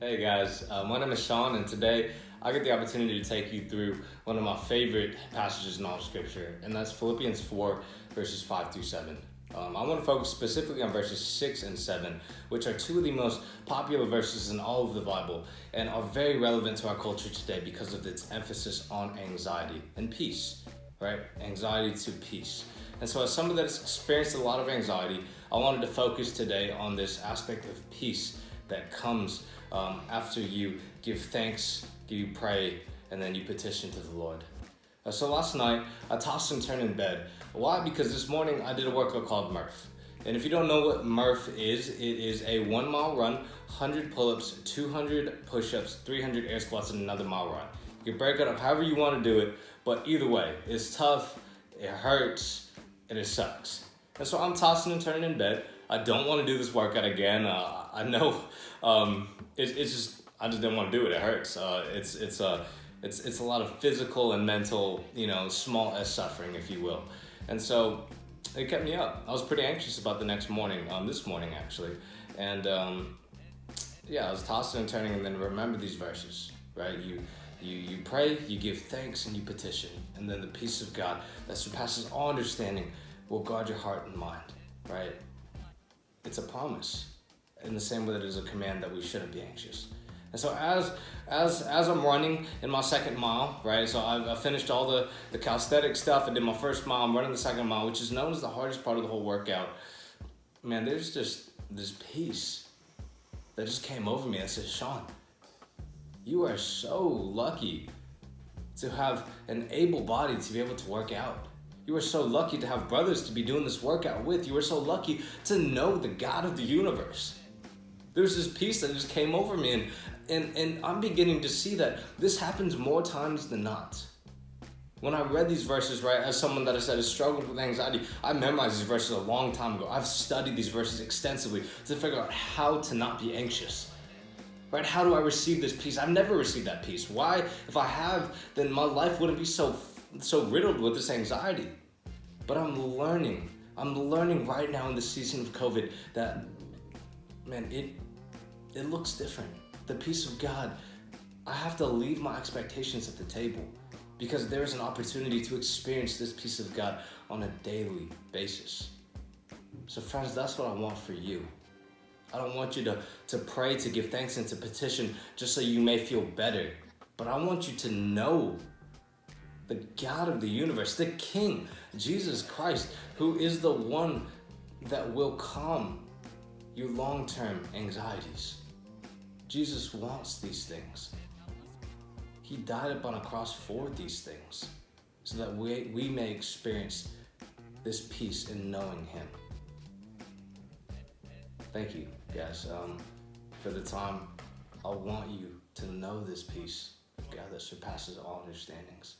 Hey guys, my name is Sean, and today I get the opportunity to take you through one of my favorite passages in all of Scripture, and that's Philippians 4, verses 5 through 7. I want to focus specifically on verses 6 and 7, which are two of the most popular verses in all of the Bible and are very relevant to our culture today because of its emphasis on anxiety and peace, right? Anxiety to peace. And so, as someone that's experienced a lot of anxiety, I wanted to focus today on this aspect of peace that comes after you give thanks, you pray, and then you petition to the Lord. So last night, I tossed and turned in bed. Why? Because this morning I did a workout called Murph. And if you don't know what Murph is, it is a 1 mile run, 100 pull-ups, 200 push-ups, 300 air squats, and another mile run. You can break it up however you want to do it, but either way, it's tough, it hurts, and it sucks. And so I'm tossing and turning in bed. I don't want to do this workout again. I know it's just I just didn't want to do it. It hurts. It's a lot of physical and mental, small s suffering, if you will. And so it kept me up. I was pretty anxious about the next morning. This morning actually, and I was tossing and turning, and then remember these verses, right? You pray, you give thanks, and you petition, and then the peace of God that surpasses all understanding will guard your heart and mind, right? It's a promise, in the same way that it is a command that we shouldn't be anxious. And so as I'm running in my second mile, right? So I finished all the calisthenic stuff. I did my first mile. I'm running the second mile, which is known as the hardest part of the whole workout. Man, there's just this peace that just came over me. I said, Sean, you are so lucky to have an able body to be able to work out. You are so lucky to have brothers to be doing this workout with. You are so lucky to know the God of the universe. There's this peace that just came over me, and I'm beginning to see that this happens more times than not. When I read these verses, right, as someone that I said has struggled with anxiety, I memorized these verses a long time ago. I've studied these verses extensively to figure out how to not be anxious. Right? How do I receive this peace? I've never received that peace. Why? If I have, then my life wouldn't be so riddled with this anxiety. But I'm learning right now in the season of COVID that, man, it looks different. The peace of God, I have to leave my expectations at the table because there's an opportunity to experience this peace of God on a daily basis. So friends, that's what I want for you. I don't want you to pray, to give thanks, and to petition just so you may feel better. But I want you to know the God of the universe, the King, Jesus Christ, who is the one that will calm your long-term anxieties. Jesus wants these things. He died upon a cross for these things so that we may experience this peace in knowing Him. Thank you, guys, for the time. I want you to know this peace of God that surpasses all understandings.